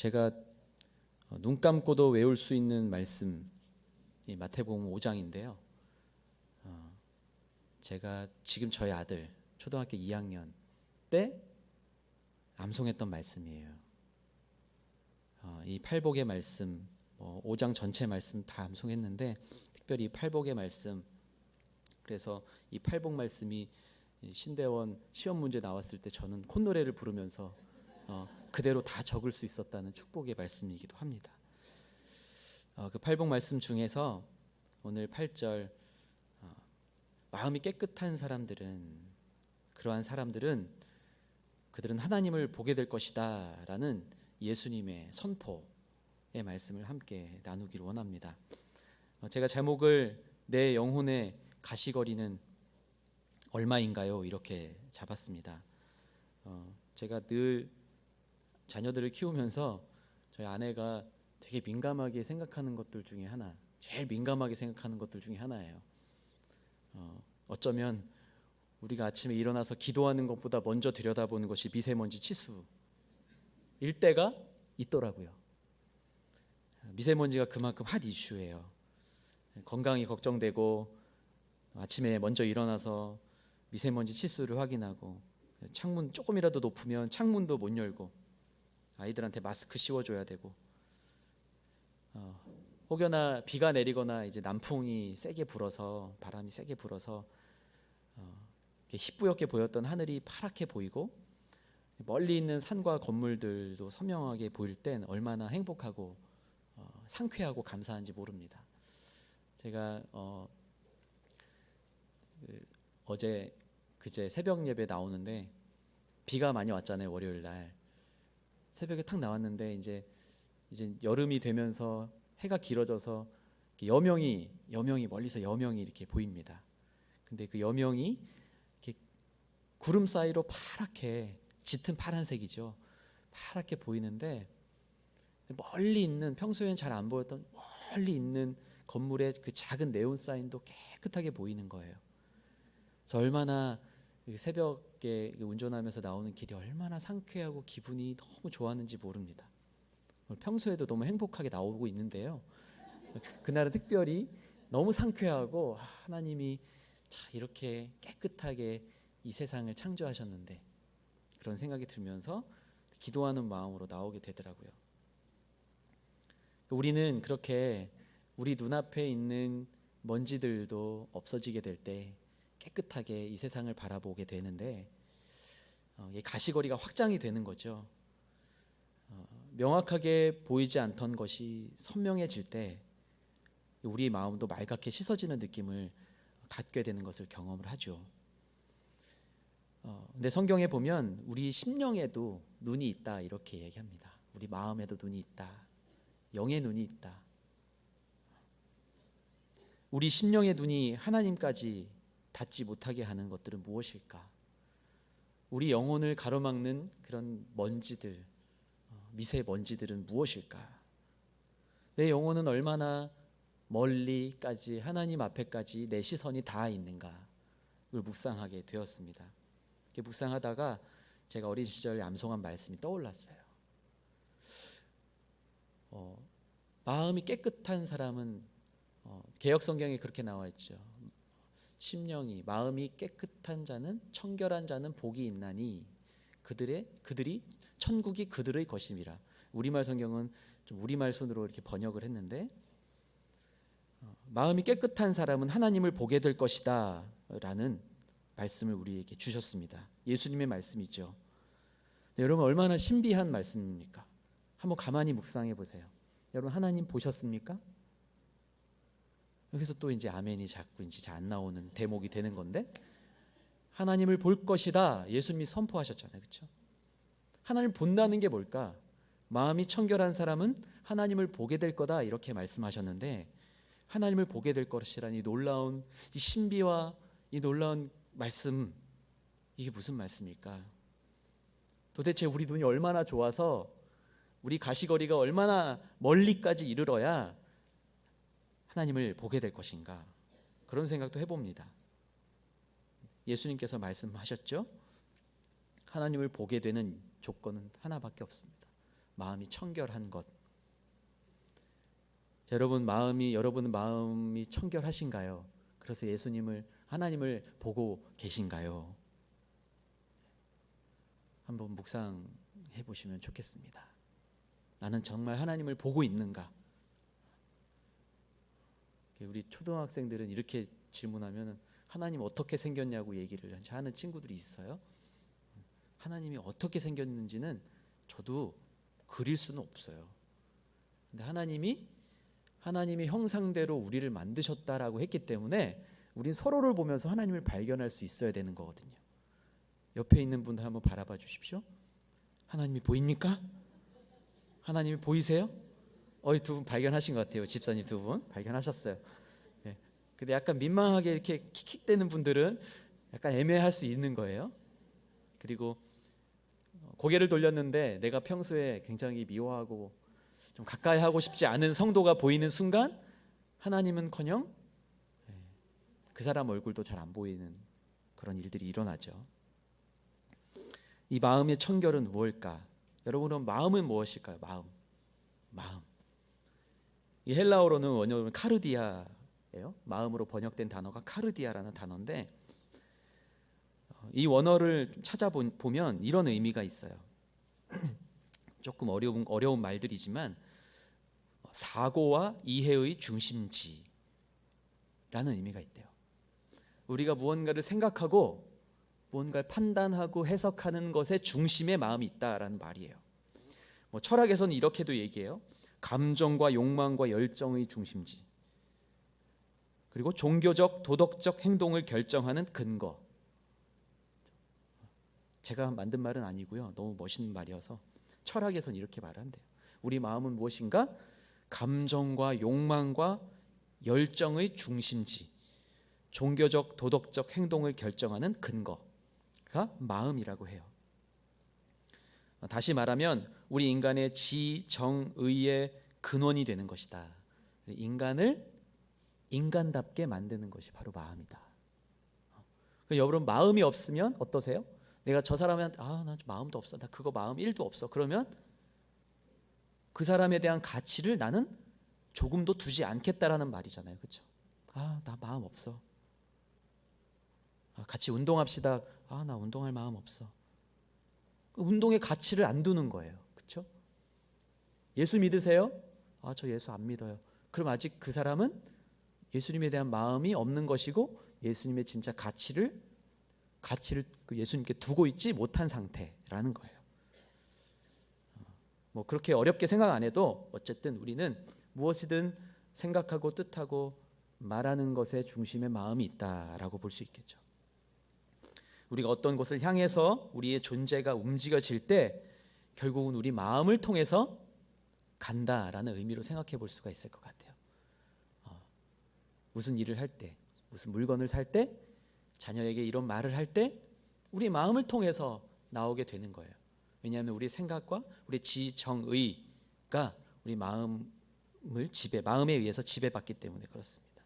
제가 눈 감고도 외울 수 있는 말씀, 이 마태복음 5장인데요. 제가 지금 저희 아들 초등학교 2학년 때 암송했던 말씀이에요. 이 팔복의 말씀, 5장 전체 말씀 다 암송했는데 특별히 이 팔복의 말씀, 그래서 이 팔복 말씀이 신대원 시험 문제 나왔을 때 저는 콧노래를 부르면서 그대로 다 적을 수 있었다는 축복의 말씀이기도 합니다. 그 팔복 말씀 중에서 오늘 8절, 마음이 깨끗한 사람들은, 그러한 사람들은 그들은 하나님을 보게 될 것이다 라는 예수님의 선포의 말씀을 함께 나누기를 원합니다. 제가 제목을 내 영혼의 가시거리는 얼마인가요? 이렇게 잡았습니다. 제가 늘 자녀들을 키우면서 저희 아내가 되게 민감하게 생각하는 것들 중에 하나, 제일 민감하게 생각하는 것들 중에 하나예요. 어쩌면 우리가 아침에 일어나서 기도하는 것보다 먼저 들여다보는 것이 미세먼지 치수일 때가 있더라고요. 미세먼지가 그만큼 핫 이슈예요. 건강이 걱정되고 아침에 먼저 일어나서 미세먼지 치수를 확인하고, 창문 조금이라도 높으면 창문도 못 열고 아이들한테 마스크 씌워줘야 되고, 혹여나 비가 내리거나 이제 남풍이 세게 불어서, 바람이 세게 불어서 희뿌옇게 보였던 하늘이 파랗게 보이고 멀리 있는 산과 건물들도 선명하게 보일 땐 얼마나 행복하고 상쾌하고 감사한지 모릅니다. 제가 어제 그제 새벽 예배 나오는데 비가 많이 왔잖아요. 월요일 날 새벽에 탁 나왔는데 이제 여름이 되면서 해가 길어져서 여명이 멀리서 여명이 이렇게 보입니다. 근데 그 여명이 이렇게 구름 사이로 파랗게, 짙은 파란색이죠. 파랗게 보이는데 멀리 있는, 평소엔 잘 안 보였던 멀리 있는 건물의 그 작은 네온 사인도 깨끗하게 보이는 거예요. 그래서 얼마나 새벽에 운전하면서 나오는 길이 얼마나 상쾌하고 기분이 너무 좋았는지 모릅니다. 평소에도 너무 행복하게 나오고 있는데요, 그날은 특별히 너무 상쾌하고 하나님이 이렇게 깨끗하게 이 세상을 창조하셨는데, 그런 생각이 들면서 기도하는 마음으로 나오게 되더라고요. 우리는 그렇게 우리 눈앞에 있는 먼지들도 없어지게 될 때 깨끗하게 이 세상을 바라보게 되는데, 가시거리가 확장이 되는 거죠. 명확하게 보이지 않던 것이 선명해질 때 우리 마음도 맑게 씻어지는 느낌을 갖게 되는 것을 경험을 하죠. 근데 성경에 보면 우리 심령에도 눈이 있다 이렇게 얘기합니다. 우리 마음에도 눈이 있다, 영의 눈이 있다. 우리 심령의 눈이 하나님까지 닿지 못하게 하는 것들은 무엇일까? 우리 영혼을 가로막는 그런 먼지들, 미세먼지들은 무엇일까? 내 영혼은 얼마나 멀리까지, 하나님 앞에까지 내 시선이 닿아 있는가? 이걸 묵상하게 되었습니다. 묵상하다가 제가 어린 시절에 암송한 말씀이 떠올랐어요. 마음이 깨끗한 사람은, 개역 성경에 그렇게 나와 있죠. 심령이, 마음이 깨끗한 자는, 청결한 자는 복이 있나니 그들이 천국이 그들의 것임이라. 우리말 성경은 좀 우리말 순으로 이렇게 번역을 했는데, 마음이 깨끗한 사람은 하나님을 보게 될 것이다 라는 말씀을 우리에게 주셨습니다. 예수님의 말씀이죠. 네, 여러분 얼마나 신비한 말씀입니까? 한번 가만히 묵상해 보세요. 여러분 하나님 보셨습니까? 여기서 또 이제 아멘이 자꾸 이제 잘 안 나오는 대목이 되는 건데, 하나님을 볼 것이다 예수님이 선포하셨잖아요. 그렇죠? 하나님을 본다는 게 뭘까? 마음이 청결한 사람은 하나님을 보게 될 거다 이렇게 말씀하셨는데, 하나님을 보게 될 것이라는 이 놀라운 이 신비와 이 놀라운 말씀, 이게 무슨 말씀일까? 도대체 우리 눈이 얼마나 좋아서, 우리 가시거리가 얼마나 멀리까지 이르러야 하나님을 보게 될 것인가? 그런 생각도 해봅니다. 예수님께서 말씀하셨죠? 하나님을 보게 되는 조건은 하나밖에 없습니다. 마음이 청결한 것. 여러분 마음이 청결하신가요? 그래서 하나님을 보고 계신가요? 한번 묵상해 보시면 좋겠습니다. 나는 정말 하나님을 보고 있는가? 우리 초등학생들은 이렇게 질문하면 하나님 어떻게 생겼냐고 얘기를 하는 친구들이 있어요. 하나님이 어떻게 생겼는지는 저도 그릴 수는 없어요. 근데 하나님이 형상대로 우리를 만드셨다라고 했기 때문에 우린 서로를 보면서 하나님을 발견할 수 있어야 되는 거거든요. 옆에 있는 분들 한번 바라봐 주십시오. 하나님이 보입니까? 하나님이 보이세요? 두 분 발견하신 것 같아요. 집사님 두 분 발견하셨어요. 네. 근데 약간 민망하게 이렇게 킥킥대는 분들은 약간 애매할 수 있는 거예요. 그리고 고개를 돌렸는데 내가 평소에 굉장히 미워하고 좀 가까이 하고 싶지 않은 성도가 보이는 순간 하나님은커녕 그 사람 얼굴도 잘 안 보이는 그런 일들이 일어나죠. 이 마음의 청결은 무엇일까? 여러분은 마음은 무엇일까요? 마음. 이 헬라어로는 원어는 카르디아예요. 마음으로 번역된 단어가 카르디아라는 단어인데 이 원어를 찾아보면 이런 의미가 있어요. 조금 어려운 말들이지만 사고와 이해의 중심지라는 의미가 있대요. 우리가 무언가를 생각하고 무언가를 판단하고 해석하는 것의 중심에 마음이 있다라는 말이에요. 철학에서는 이렇게도 얘기해요. 감정과 욕망과 열정의 중심지, 그리고 종교적, 도덕적 행동을 결정하는 근거. 제가 만든 말은 아니고요. 너무 멋있는 말이어서 철학에서는 이렇게 말한대요. 우리 마음은 무엇인가? 감정과 욕망과 열정의 중심지, 종교적, 도덕적 행동을 결정하는 근거가 마음이라고 해요. 다시 말하면 우리 인간의 지, 정, 의의 근원이 되는 것이다. 인간을 인간답게 만드는 것이 바로 마음이다. 여러분 마음이 없으면 어떠세요? 내가 저 사람한테 나 마음도 없어, 나 그거 마음 1도 없어. 그러면 그 사람에 대한 가치를 나는 조금도 두지 않겠다라는 말이잖아요. 그렇죠? 나 마음 없어. 같이 운동합시다. 나 운동할 마음 없어. 운동의 가치를 안 두는 거예요. 그렇죠? 예수 믿으세요? 저 예수 안 믿어요. 그럼 아직 그 사람은 예수님에 대한 마음이 없는 것이고 예수님의 진짜 가치를 예수님께 두고 있지 못한 상태라는 거예요. 그렇게 어렵게 생각 안 해도 어쨌든 우리는 무엇이든 생각하고 뜻하고 말하는 것의 중심에 마음이 있다라고 볼 수 있겠죠. 우리가 어떤 곳을 향해서 우리의 존재가 움직여질 때 결국은 우리 마음을 통해서 간다라는 의미로 생각해 볼 수가 있을 것 같아요. 무슨 일을 할 때, 무슨 물건을 살 때, 자녀에게 이런 말을 할 때 우리 마음을 통해서 나오게 되는 거예요. 왜냐하면 우리 생각과 우리 지, 정, 의가 우리 마음에 의해서 지배받기 때문에 그렇습니다.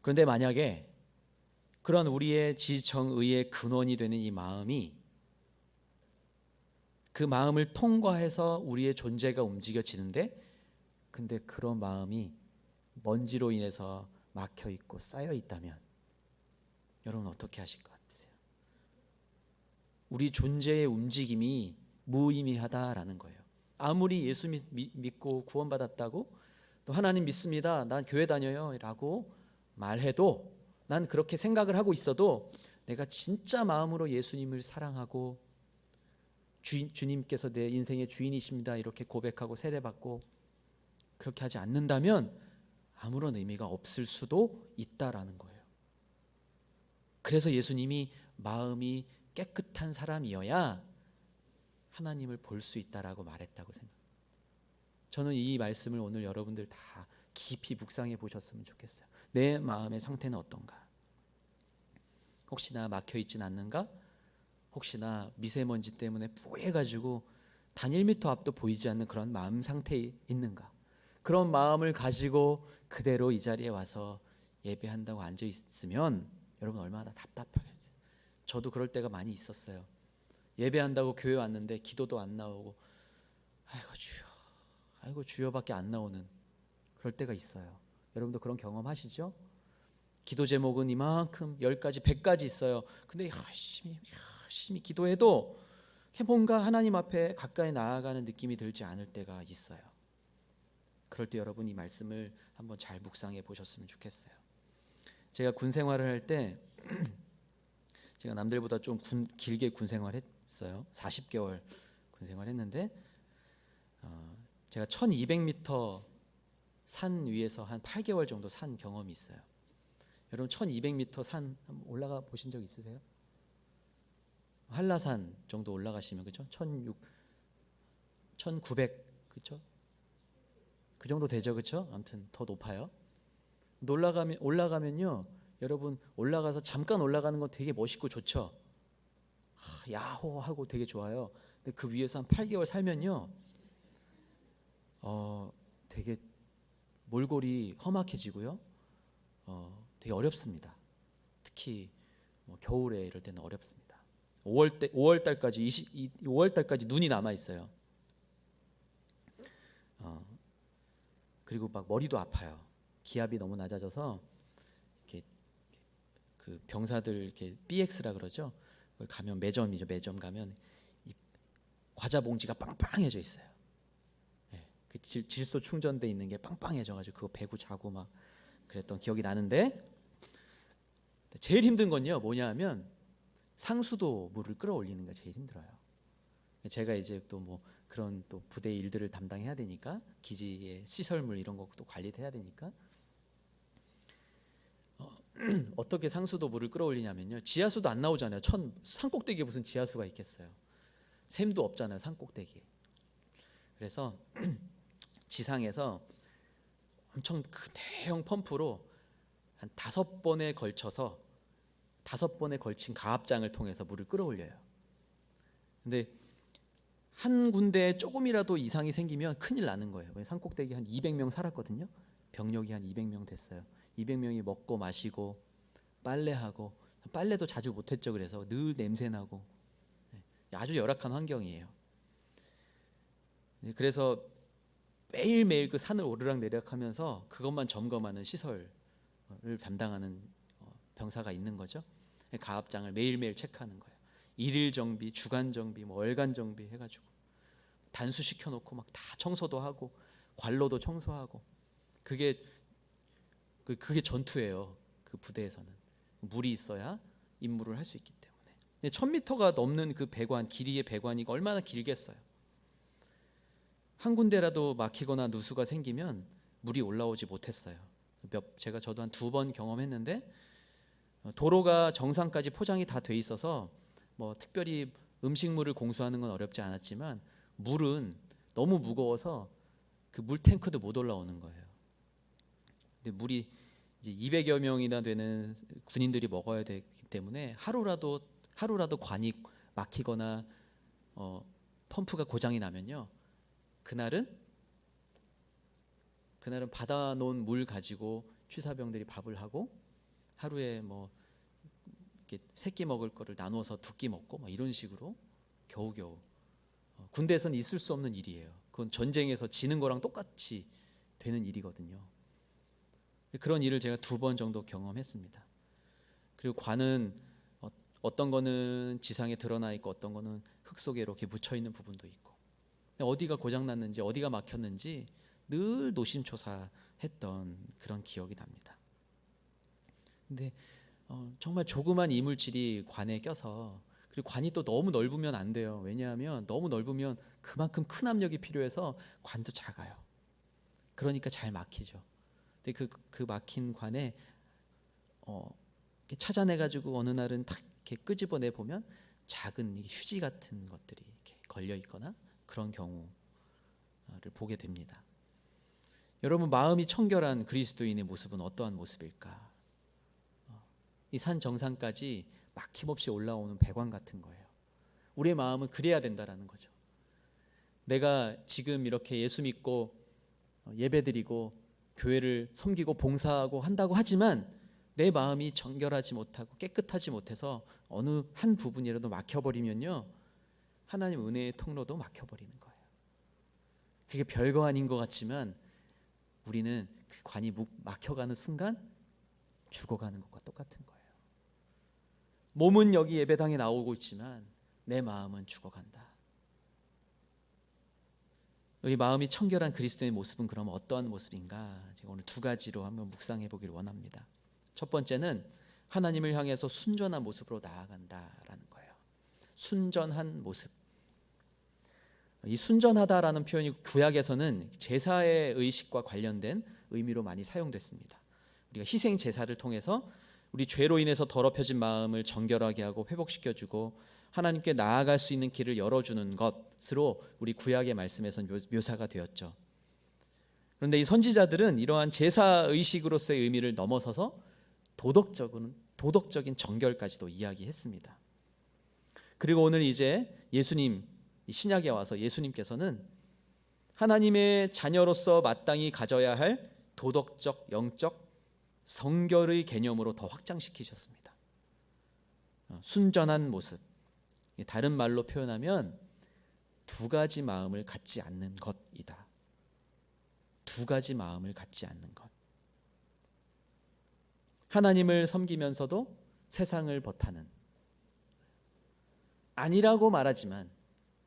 그런데 만약에 그런 우리의 지, 정, 의의 근원이 되는 이 마음이 그 마음을 통과해서 우리의 존재가 움직여지는데 근데 그런 마음이 먼지로 인해서 막혀 있고 쌓여 있다면 여러분 어떻게 하실 것 같으세요? 우리 존재의 움직임이 무의미하다라는 거예요. 아무리 예수 믿고 구원받았다고 또 하나님 믿습니다, 난 교회 다녀요 라고 말해도, 난 그렇게 생각을 하고 있어도 내가 진짜 마음으로 예수님을 사랑하고 주님께서 내 인생의 주인이십니다 이렇게 고백하고 세례받고 그렇게 하지 않는다면 아무런 의미가 없을 수도 있다라는 거예요. 그래서 예수님이 마음이 깨끗한 사람이어야 하나님을 볼 수 있다라고 말했다고 생각합니다. 저는 이 말씀을 오늘 여러분들 다 깊이 묵상해 보셨으면 좋겠어요. 내 마음의 상태는 어떤가? 혹시나 막혀있진 않는가? 혹시나 미세먼지 때문에 뿌해가지고 단 1m 앞도 보이지 않는 그런 마음 상태에 있는가? 그런 마음을 가지고 그대로 이 자리에 와서 예배한다고 앉아있으면 여러분 얼마나 답답하겠어요. 저도 그럴 때가 많이 있었어요. 예배한다고 교회 왔는데 기도도 안 나오고 아이고 주여, 아이고 주여밖에 안 나오는 그럴 때가 있어요. 여러분도 그런 경험 하시죠? 기도 제목은 이만큼 10가지 100가지 있어요. 근데 열심히 기도해도 뭔가 하나님 앞에 가까이 나아가는 느낌이 들지 않을 때가 있어요. 그럴 때 여러분 이 말씀을 한번 잘 묵상해 보셨으면 좋겠어요. 제가 군 생활을 할 때 제가 남들보다 좀 길게 군 생활했어요. 40개월 군 생활했는데 제가 1200m 산 위에서 한 8개월 정도 산 경험이 있어요. 여러분 1200m 산 올라가 보신 적 있으세요? 한라산 정도 올라가시면 그죠? 1900 그죠? 그 정도 되죠, 그죠? 아무튼 더 높아요. 올라가면요, 여러분 올라가서 잠깐 올라가는 건 되게 멋있고 좋죠. 야호 하고 되게 좋아요. 근데 그 위에서 한 8개월 살면요, 되게 몰골이 험악해지고요, 되게 어렵습니다. 특히 겨울에 이럴 때는 어렵습니다. 5월 달까지 눈이 남아 있어요. 그리고 막 머리도 아파요. 기압이 너무 낮아져서 이렇게 그 병사들 이렇게 BX라 그러죠. 거기 가면 매점이죠. 매점 가면 이 과자 봉지가 빵빵해져 있어요. 네, 그 질소 충전돼 있는 게 빵빵해져가지고 그거 베고 자고 막 그랬던 기억이 나는데, 제일 힘든 건요 뭐냐 하면 상수도 물을 끌어올리는 게 제일 힘들어요. 제가 이제 또 뭐 그런 또 부대 일들을 담당해야 되니까 기지의 시설물 이런 것도 관리해야 되니까 어떻게 상수도 물을 끌어올리냐면요, 지하수도 안 나오잖아요. 산꼭대기에 무슨 지하수가 있겠어요. 샘도 없잖아요, 산꼭대기에. 그래서 지상에서 엄청 큰 대형 펌프로 한 5번에 걸친 가압장을 통해서 물을 끌어올려요. 근데 한 군데에 조금이라도 이상이 생기면 큰일 나는 거예요. 산꼭대기 한 200명 살았거든요. 병력이 한 200명 됐어요. 200명이 먹고 마시고 빨래하고, 빨래도 자주 못했죠. 그래서 늘 냄새나고 아주 열악한 환경이에요. 그래서 매일매일 그 산을 오르락내리락하면서 그것만 점검하는 시설을 담당하는 병사가 있는 거죠. 가압장을 매일매일 체크하는 거예요. 일일 정비, 주간 정비, 월간 정비 해가지고 단수 시켜놓고 막 다 청소도 하고 관로도 청소하고, 그게 전투예요. 그 부대에서는 물이 있어야 임무를 할 수 있기 때문에. 1000m가 넘는 그 배관, 길이의 배관이 얼마나 길겠어요. 한 군데라도 막히거나 누수가 생기면 물이 올라오지 못했어요. 저도 한 2번 경험했는데, 도로가 정상까지 포장이 다 돼 있어서 뭐 특별히 음식물을 공수하는 건 어렵지 않았지만 물은 너무 무거워서 그 물 탱크도 못 올라오는 거예요. 근데 물이 이제 200여 명이나 되는 군인들이 먹어야 되기 때문에 하루라도 관이 막히거나 펌프가 고장이 나면요, 그날은 받아놓은 물 가지고 취사병들이 밥을 하고 하루에 뭐 이렇게 3끼 먹을 거를 나눠서 2끼 먹고 막 이런 식으로 겨우겨우. 군대에서는 있을 수 없는 일이에요. 그건 전쟁에서 지는 거랑 똑같이 되는 일이거든요. 그런 일을 제가 2번 정도 경험했습니다. 그리고 관은 어떤 거는 지상에 드러나 있고 어떤 거는 흙 속에 이렇게 묻혀 있는 부분도 있고, 어디가 고장 났는지 어디가 막혔는지 늘 노심초사했던 그런 기억이 납니다. 근데 정말 조그만 이물질이 관에 껴서, 그리고 관이 또 너무 넓으면 안 돼요. 왜냐하면 너무 넓으면 그만큼 큰 압력이 필요해서 관도 작아요. 그러니까 잘 막히죠. 근데 그 막힌 관에 찾아내가지고 어느 날은 탁 이렇게 끄집어내 보면 작은 휴지 같은 것들이 이렇게 걸려 있거나 그런 경우를 보게 됩니다. 여러분, 마음이 청결한 그리스도인의 모습은 어떠한 모습일까? 이 산 정상까지 막힘없이 올라오는 배관 같은 거예요. 우리의 마음은 그래야 된다라는 거죠. 내가 지금 이렇게 예수 믿고 예배드리고 교회를 섬기고 봉사하고 한다고 하지만 내 마음이 정결하지 못하고 깨끗하지 못해서 어느 한 부분이라도 막혀버리면요, 하나님 은혜의 통로도 막혀버리는 거예요. 그게 별거 아닌 것 같지만 우리는 그 관이 막혀가는 순간 죽어가는 것과 똑같은 거예요. 몸은 여기 예배당에 나오고 있지만 내 마음은 죽어간다. 우리 마음이 청결한 그리스도의 모습은 그럼 어떠한 모습인가? 제가 오늘 두 가지로 한번 묵상해 보기를 원합니다. 첫 번째는 하나님을 향해서 순전한 모습으로 나아간다라는 거예요. 순전한 모습. 이 순전하다라는 표현이 구약에서는 제사의 의식과 관련된 의미로 많이 사용됐습니다. 우리가 희생 제사를 통해서 우리 죄로 인해서 더럽혀진 마음을 정결하게 하고 회복시켜주고 하나님께 나아갈 수 있는 길을 열어주는 것으로 우리 구약의 말씀에서 묘사가 되었죠. 그런데 이 선지자들은 이러한 제사 의식으로서의 의미를 넘어서서 도덕적인 정결까지도 이야기했습니다. 그리고 오늘 이제 예수님, 신약에 와서 예수님께서는 하나님의 자녀로서 마땅히 가져야 할 도덕적, 영적, 성결의 개념으로 더 확장시키셨습니다. 순전한 모습, 다른 말로 표현하면 두 가지 마음을 갖지 않는 것이다. 두 가지 마음을 갖지 않는 것. 하나님을 섬기면서도 세상을 벗하는, 아니라고 말하지만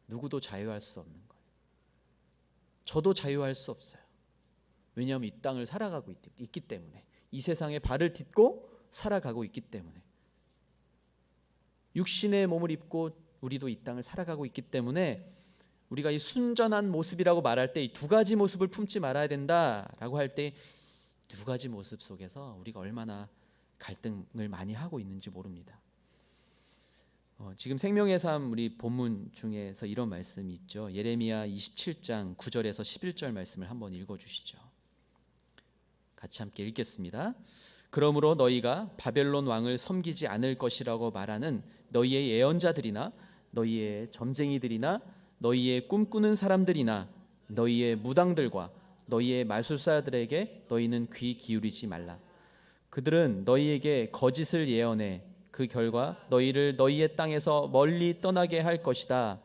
누구도 자유할 수 없는 거예요. 저도 자유할 수 없어요. 왜냐하면 이 땅을 살아가고 있기 때문에, 이 세상에 발을 딛고 살아가고 있기 때문에, 육신의 몸을 입고 우리도 이 땅을 살아가고 있기 때문에 우리가 이 순전한 모습이라고 말할 때 이 두 가지 모습을 품지 말아야 된다라고 할 때 두 가지 모습 속에서 우리가 얼마나 갈등을 많이 하고 있는지 모릅니다. 지금 생명의 삶 우리 본문 중에서 이런 말씀이 있죠. 예레미야 27장 9절에서 11절 말씀을 한번 읽어주시죠. 같이 함께 읽겠습니다. 그러므로 너희가 바벨론 왕을 섬기지 않을 것이라고 말하는 너희의 예언자들이나 너희의 점쟁이들이나 너희의 꿈꾸는 사람들이나 너희의 무당들과 너희의 마술사들에게 너희는 귀 기울이지 말라. 그들은 너희에게 거짓을 예언해 그 결과 너희를 너희의 땅에서 멀리 떠나게 할 것이다.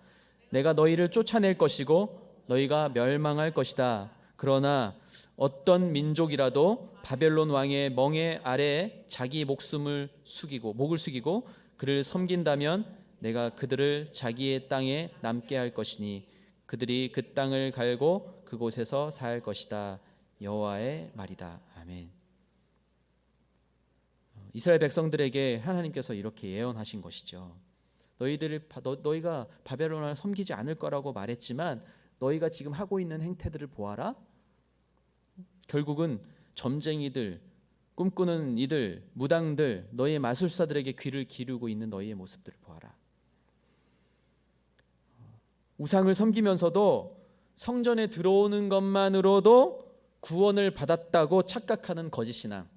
내가 너희를 쫓아낼 것이고 너희가 멸망할 것이다. 그러나 어떤 민족이라도 바벨론 왕의 멍에 아래에 자기 목을 숙이고 그를 섬긴다면 내가 그들을 자기의 땅에 남게 할 것이니 그들이 그 땅을 갈고 그곳에서 살 것이다. 여호와의 말이다. 아멘. 이스라엘 백성들에게 하나님께서 이렇게 예언하신 것이죠. 너희가 바벨론을 섬기지 않을 거라고 말했지만 너희가 지금 하고 있는 행태들을 보아라. 결국은 점쟁이들, 꿈꾸는 이들, 무당들, 너희의 마술사들에게 귀를 기울이고 있는 너희의 모습들을 보아라. 우상을 섬기면서도 성전에 들어오는 것만으로도 구원을 받았다고 착각하는 거짓 신앙.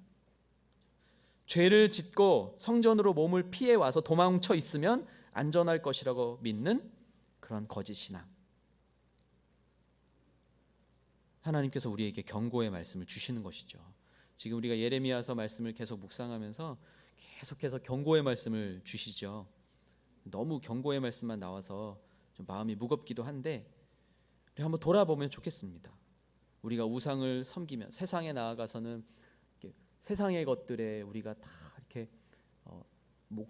죄를 짓고 성전으로 몸을 피해 와서 도망쳐 있으면 안전할 것이라고 믿는 그런 거짓 신앙. 하나님께서 우리에게 경고의 말씀을 주시는 것이죠. 지금 우리가 예레미야서 말씀을 계속 묵상하면서 계속해서 경고의 말씀을 주시죠. 너무 경고의 말씀만 나와서 좀 마음이 무겁기도 한데 우리 한번 돌아보면 좋겠습니다. 우리가 우상을 섬기면 세상에 나아가서는 세상의 것들에 우리가 다 이렇게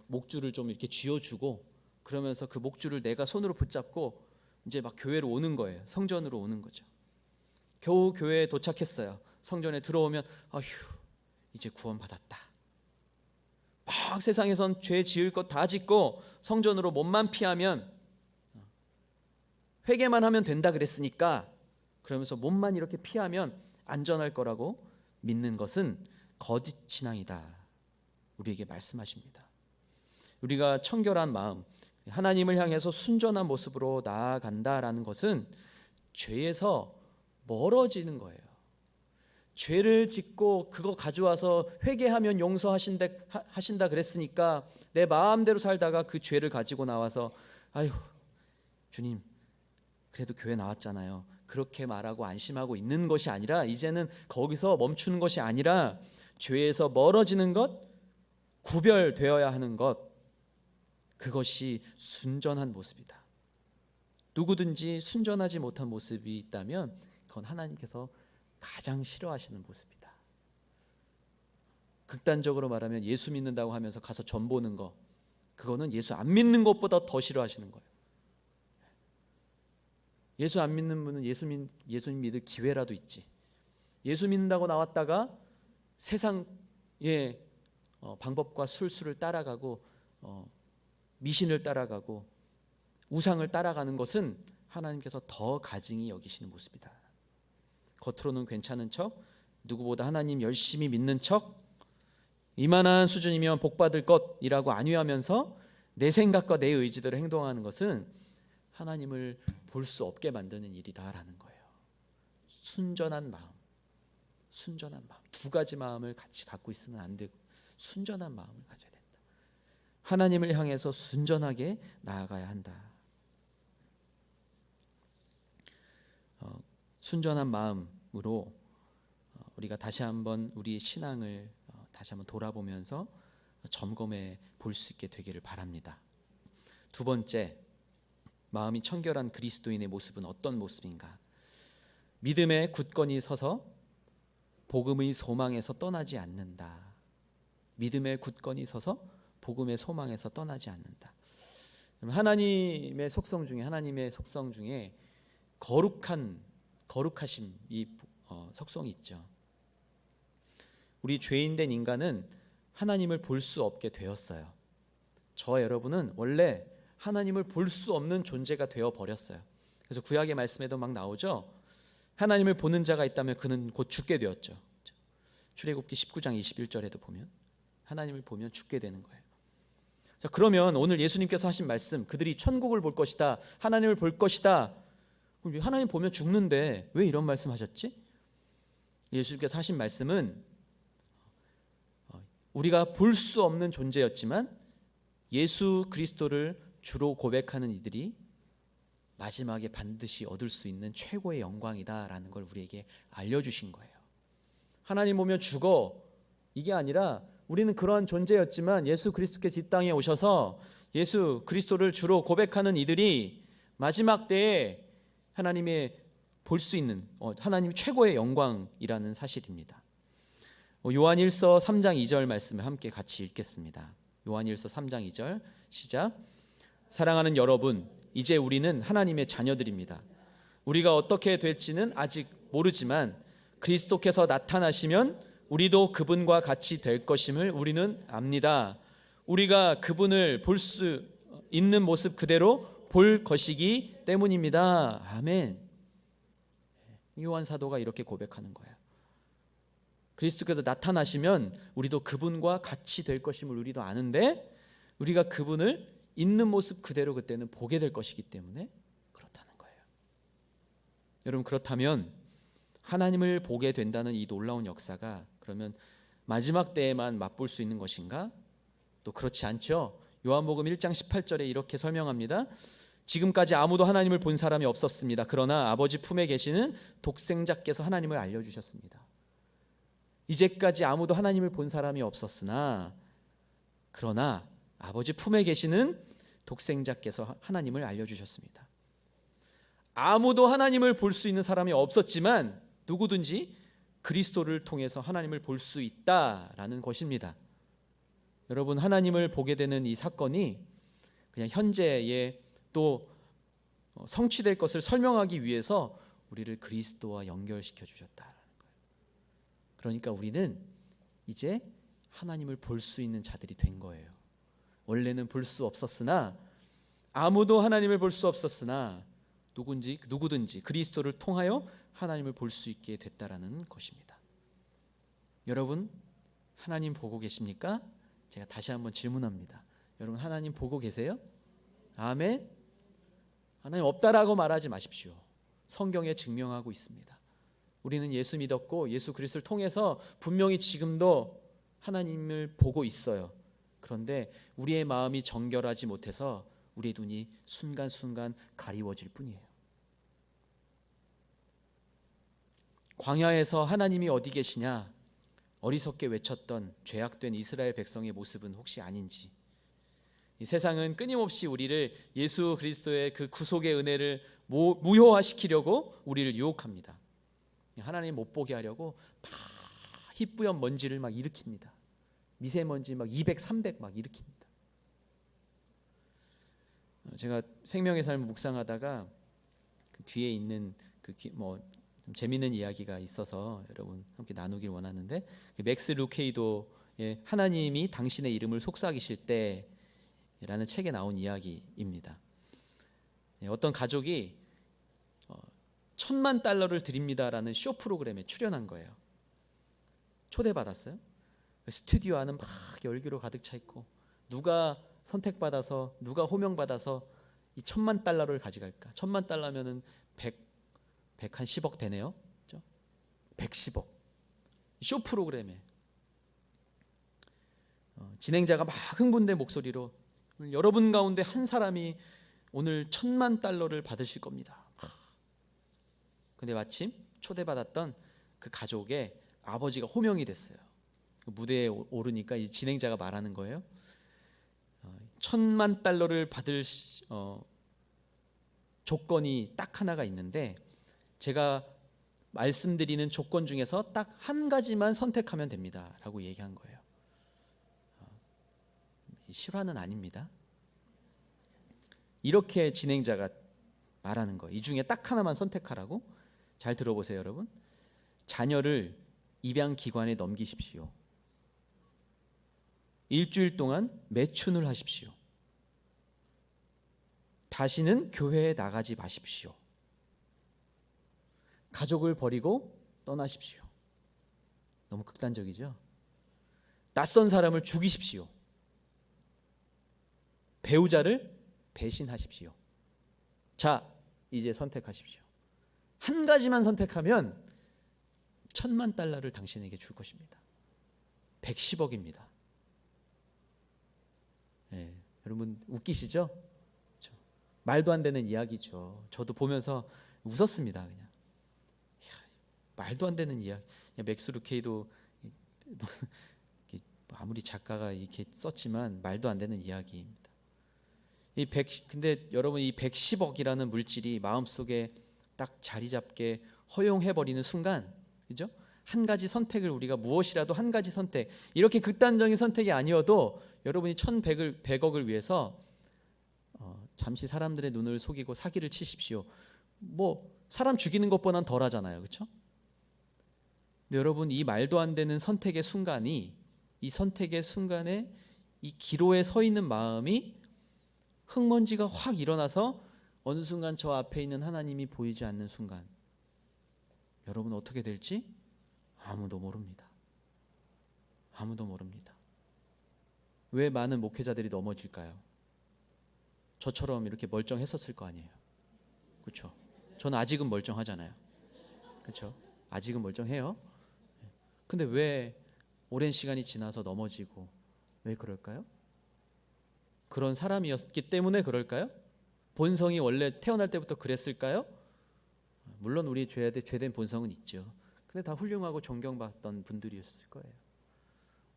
목줄을 좀 이렇게 쥐어주고 그러면서 그 목줄을 내가 손으로 붙잡고 이제 막 교회로 오는 거예요. 성전으로 오는 거죠. 겨우 교회에 도착했어요. 성전에 들어오면 아휴 이제 구원받았다. 막 세상에선 죄 지을 것 다 짓고 성전으로 몸만 피하면 회개만 하면 된다 그랬으니까 그러면서 몸만 이렇게 피하면 안전할 거라고 믿는 것은 거짓 신앙이다. 우리에게 말씀하십니다. 우리가 청결한 마음, 하나님을 향해서 순전한 모습으로 나아간다라는 것은 죄에서 멀어지는 거예요. 죄를 짓고 그거 가져와서 회개하면 용서하신다 그랬으니까 내 마음대로 살다가 그 죄를 가지고 나와서 아유 주님 그래도 교회 나왔잖아요. 그렇게 말하고 안심하고 있는 것이 아니라 이제는 거기서 멈추는 것이 아니라 죄에서 멀어지는 것, 구별되어야 하는 것, 그것이 순전한 모습이다. 누구든지 순전하지 못한 모습이 있다면 그건 하나님께서 가장 싫어하시는 모습이다. 극단적으로 말하면 예수 믿는다고 하면서 가서 전 보는 거, 그거는 예수 안 믿는 것보다 더 싫어하시는 거예요. 예수 안 믿는 분은 예수 믿을 기회라도 있지. 예수 믿는다고 나왔다가 세상의 방법과 술수를 따라가고 미신을 따라가고 우상을 따라가는 것은 하나님께서 더 가증히 여기시는 모습이다. 겉으로는 괜찮은 척, 누구보다 하나님 열심히 믿는 척, 이만한 수준이면 복받을 것이라고 안위하면서 내 생각과 내 의지대로 행동하는 것은 하나님을 볼 수 없게 만드는 일이다라는 거예요. 순전한 마음, 두 가지 마음을 같이 갖고 있으면 안 되고 순전한 마음을 가져야 된다. 하나님을 향해서 순전하게 나아가야 한다. 순전한 마음으로 우리가 다시 한번 우리의 신앙을 다시 한번 돌아보면서 점검해 볼 수 있게 되기를 바랍니다. 두 번째, 마음이 청결한 그리스도인의 모습은 어떤 모습인가? 믿음에 굳건히 서서 복음의 소망에서 떠나지 않는다. 믿음에 굳건히 서서 복음의 소망에서 떠나지 않는다. 하나님의 속성 중에 거룩하심 이 속성이 있죠. 우리 죄인된 인간은 하나님을 볼 수 없게 되었어요. 저와 여러분은 원래 하나님을 볼 수 없는 존재가 되어 버렸어요. 그래서 구약의 말씀에도 막 나오죠. 하나님을 보는 자가 있다면 그는 곧 죽게 되었죠. 출애굽기 19장 21절에도 보면 하나님을 보면 죽게 되는 거예요. 자, 그러면 오늘 예수님께서 하신 말씀, 그들이 천국을 볼 것이다, 하나님을 볼 것이다. 하나님 보면 죽는데 왜 이런 말씀하셨지? 예수님께서 하신 말씀은 우리가 볼 수 없는 존재였지만 예수 그리스도를 주로 고백하는 이들이 마지막에 반드시 얻을 수 있는 최고의 영광이다라는 걸 우리에게 알려주신 거예요. 하나님 보면 죽어, 이게 아니라 우리는 그러한 존재였지만 예수 그리스도께서 이 땅에 오셔서 예수 그리스도를 주로 고백하는 이들이 마지막 때에 하나님의 볼 수 있는 하나님 최고의 영광이라는 사실입니다. 요한일서 3장 2절 말씀을 함께 같이 읽겠습니다. 요한일서 3장 2절 시작. 사랑하는 여러분, 이제 우리는 하나님의 자녀들입니다. 우리가 어떻게 될지는 아직 모르지만 그리스도께서 나타나시면 우리도 그분과 같이 될 것임을 우리는 압니다. 우리가 그분을 볼 수 있는 모습 그대로 볼 것이기 때문입니다. 아멘. 요한 사도가 이렇게 고백하는 거예요. 그리스도께서 나타나시면 우리도 그분과 같이 될 것임을 우리도 아는데 우리가 그분을 있는 모습 그대로 그때는 보게 될 것이기 때문에 그렇다는 거예요. 여러분, 그렇다면 하나님을 보게 된다는 이 놀라운 역사가 그러면 마지막 때에만 맛볼 수 있는 것인가? 또 그렇지 않죠. 요한복음 1장 18절에 이렇게 설명합니다. 지금까지 아무도 하나님을 본 사람이 없었습니다. 그러나 아버지 품에 계시는 독생자께서 하나님을 알려주셨습니다. 이제까지 아무도 하나님을 본 사람이 없었으나 그러나 아버지 품에 계시는 독생자께서 하나님을 알려주셨습니다. 아무도 하나님을 볼 수 있는 사람이 없었지만 누구든지 그리스도를 통해서 하나님을 볼 수 있다라는 것입니다. 여러분, 하나님을 보게 되는 이 사건이 그냥 현재에 또 성취될 것을 설명하기 위해서 우리를 그리스도와 연결시켜 주셨다라는 거예요. 그러니까 우리는 이제 하나님을 볼 수 있는 자들이 된 거예요. 원래는 볼 수 없었으나 아무도 하나님을 볼 수 없었으나 누구든지 그리스도를 통하여 하나님을 볼 수 있게 됐다라는 것입니다. 여러분, 하나님 보고 계십니까? 제가 다시 한번 질문합니다. 여러분, 하나님 보고 계세요? 아멘. 하나님 없다라고 말하지 마십시오. 성경에 증명하고 있습니다. 우리는 예수 믿었고 예수 그리스도를 통해서 분명히 지금도 하나님을 보고 있어요. 그런데 우리의 마음이 정결하지 못해서 우리의 눈이 순간순간 가리워질 뿐이에요. 광야에서 하나님이 어디 계시냐 어리석게 외쳤던 죄악된 이스라엘 백성의 모습은 혹시 아닌지, 이 세상은 끊임없이 우리를 예수 그리스도의 그 구속의 은혜를 무효화시키려고 우리를 유혹합니다. 하나님 못 보게 하려고 막 희뿌연 먼지를 막 일으킵니다. 미세먼지 막 200, 300 막 일으킵니다. 제가 생명의 삶을 묵상하다가 그 뒤에 있는 좀 재미있는 이야기가 있어서 여러분 함께 나누길 원하는데, 그 맥스 루케이도의 하나님이 당신의 이름을 속삭이실 때라는 책에 나온 이야기입니다. 어떤 가족이 $10,000,000를 드립니다라는 쇼 프로그램에 출연한 거예요. 초대받았어요. 스튜디오 안은 막 열기로 가득 차 있고, 누가 선택받아서 누가 호명받아서 이 $10,000,000를 가져갈까? $10,000,000면은 110억 되네요. 그렇죠? 110억. 쇼 프로그램에 진행자가 막 흥분된 목소리로, 여러분 가운데 한 사람이 오늘 $10,000,000를 받으실 겁니다. 근데 마침 초대받았던 그 가족의 아버지가 호명이 됐어요. 무대에 오르니까 이 진행자가 말하는 거예요. $10,000,000를 받을 조건이 딱 하나가 있는데, 제가 말씀드리는 조건 중에서 딱 한 가지만 선택하면 됩니다 라고 얘기한 거예요. 실화는 아닙니다. 이렇게 진행자가 말하는 거예요. 이 중에 딱 하나만 선택하라고. 잘 들어보세요 여러분. 자녀를 입양기관에 넘기십시오. 일주일 동안 매춘을 하십시오. 다시는 교회에 나가지 마십시오. 가족을 버리고 떠나십시오. 너무 극단적이죠? 낯선 사람을 죽이십시오. 배우자를 배신하십시오. 자, 이제 선택하십시오. 한 가지만 선택하면 $10,000,000를 당신에게 줄 것입니다. 110억입니다. 네, 여러분 웃기시죠? 말도 안 되는 이야기죠. 저도 보면서 웃었습니다. 그냥 말도 안 되는 이야기. 맥스 루케이도 아무리 작가가 이렇게 썼지만 말도 안 되는 이야기입니다. 근데 여러분, 이 110억이라는 물질이 마음속에 딱 자리 잡게 허용해 버리는 순간, 그죠? 한 가지 선택을, 우리가 무엇이라도 한 가지 선택, 이렇게 극단적인 선택이 아니어도 여러분이 1,100억을 위해서 잠시 사람들의 눈을 속이고 사기를 치십시오. 뭐 사람 죽이는 것보다는 덜 하잖아요, 그렇죠? 근데 여러분, 이 말도 안 되는 선택의 순간이, 이 선택의 순간에 이 기로에 서 있는 마음이 흙먼지가 확 일어나서 어느 순간 저 앞에 있는 하나님이 보이지 않는 순간, 여러분 어떻게 될지 아무도 모릅니다. 아무도 모릅니다. 왜 많은 목회자들이 넘어질까요? 저처럼 이렇게 멀쩡했었을 거 아니에요. 그렇죠? 저는 아직은 멀쩡하잖아요. 그렇죠? 아직은 멀쩡해요. 근데 왜 오랜 시간이 지나서 넘어지고, 왜 그럴까요? 그런 사람이었기 때문에 그럴까요? 본성이 원래 태어날 때부터 그랬을까요? 물론 우리 죄된 본성은 있죠. 근데 다 훌륭하고 존경받던 분들이었을 거예요.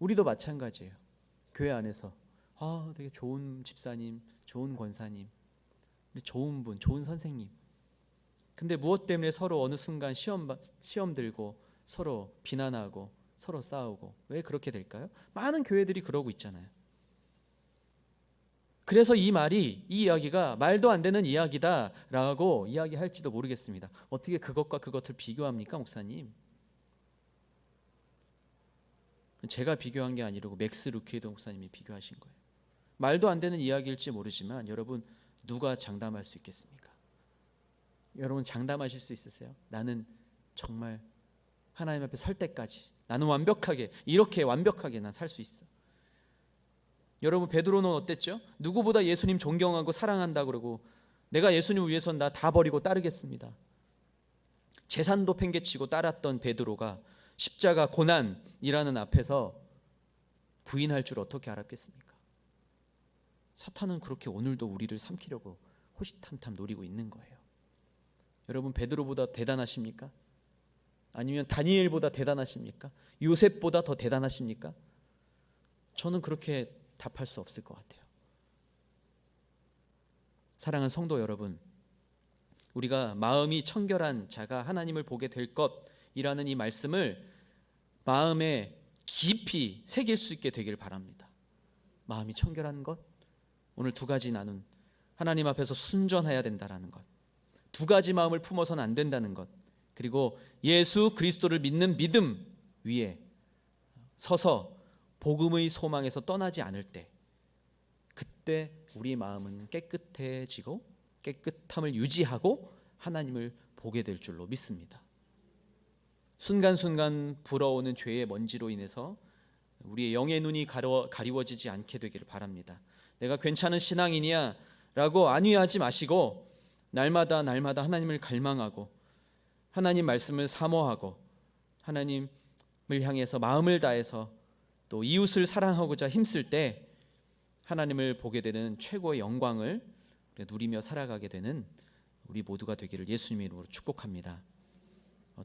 우리도 마찬가지예요. 교회 안에서 되게 좋은 집사님, 좋은 권사님, 좋은 분, 좋은 선생님. 근데 무엇 때문에 서로 어느 순간 시험 들고 서로 비난하고 서로 싸우고, 왜 그렇게 될까요? 많은 교회들이 그러고 있잖아요. 그래서 이 이야기가 말도 안 되는 이야기다라고 이야기할지도 모르겠습니다. 어떻게 그것과 그것을 비교합니까, 목사님? 제가 비교한 게 아니고 맥스 루케이도 목사님이 비교하신 거예요. 말도 안 되는 이야기일지 모르지만 여러분, 누가 장담할 수 있겠습니까? 여러분 장담하실 수 있으세요? 나는 정말 하나님 앞에 설 때까지 나는 이렇게 완벽하게 난 살 수 있어. 여러분, 베드로는 어땠죠? 누구보다 예수님 존경하고 사랑한다 그러고, 내가 예수님을 위해서 나 다 버리고 따르겠습니다. 재산도 팽개치고 따랐던 베드로가 십자가 고난이라는 앞에서 부인할 줄 어떻게 알았겠습니까? 사탄은 그렇게 오늘도 우리를 삼키려고 호시탐탐 노리고 있는 거예요. 여러분, 베드로보다 대단하십니까? 아니면 다니엘보다 대단하십니까? 요셉보다 더 대단하십니까? 저는 그렇게 답할 수 없을 것 같아요. 사랑하는 성도 여러분, 우리가 마음이 청결한 자가 하나님을 보게 될 것이라는 이 말씀을 마음에 깊이 새길 수 있게 되길 바랍니다. 마음이 청결한 것, 오늘 두 가지 나눈 하나님 앞에서 순전해야 된다라는 것, 두 가지 마음을 품어서는 안 된다는 것, 그리고 예수 그리스도를 믿는 믿음 위에 서서 복음의 소망에서 떠나지 않을 때, 그때 우리 마음은 깨끗해지고 깨끗함을 유지하고 하나님을 보게 될 줄로 믿습니다. 순간순간 불어오는 죄의 먼지로 인해서 우리의 영의 눈이 가리워지지 않게 되기를 바랍니다. 내가 괜찮은 신앙이냐 라고 안위하지 마시고 날마다 하나님을 갈망하고 하나님 말씀을 사모하고 하나님을 향해서 마음을 다해서 또 이웃을 사랑하고자 힘쓸 때 하나님을 보게 되는 최고의 영광을 누리며 살아가게 되는 우리 모두가 되기를 예수님의 이름으로 축복합니다.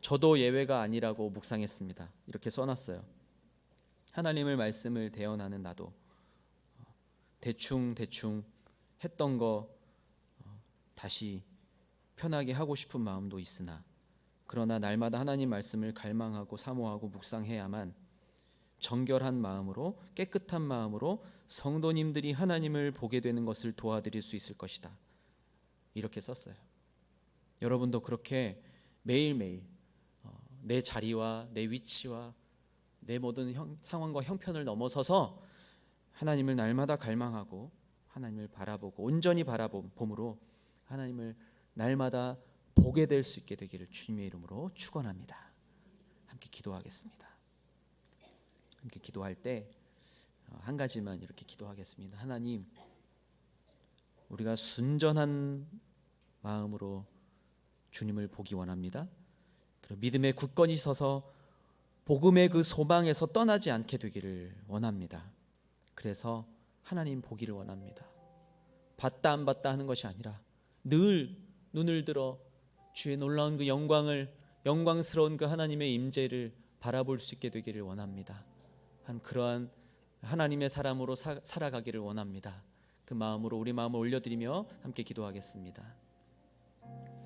저도 예외가 아니라고 묵상했습니다. 이렇게 써놨어요. 하나님의 말씀을 대언하는 나도 대충 했던 거 다시 편하게 하고 싶은 마음도 있으나, 그러나 날마다 하나님 말씀을 갈망하고 사모하고 묵상해야만 정결한 마음으로, 깨끗한 마음으로 성도님들이 하나님을 보게 되는 것을 도와드릴 수 있을 것이다. 이렇게 썼어요. 여러분도 그렇게 매일매일 내 자리와 내 위치와 내 모든 상황과 형편을 넘어서서 하나님을 날마다 갈망하고 하나님을 바라보고 온전히 바라봄으로 하나님을 날마다 보게 될 수 있게 되기를 주님의 이름으로 축원합니다. 함께 기도하겠습니다. 함께 기도할 때 한 가지만 이렇게 기도하겠습니다. 하나님, 우리가 순전한 마음으로 주님을 보기 원합니다. 그리고 믿음에 굳건히 서서 복음의 그 소망에서 떠나지 않게 되기를 원합니다. 그래서 하나님 보기를 원합니다. 봤다 안 봤다 하는 것이 아니라 늘 눈을 들어 주의 놀라운 그 영광스러운 그 하나님의 임재를 바라볼 수 있게 되기를 원합니다. 그러한 하나님의 사람으로 살아가기를 원합니다. 그 마음으로 우리 마음을 올려드리며 함께 기도하겠습니다.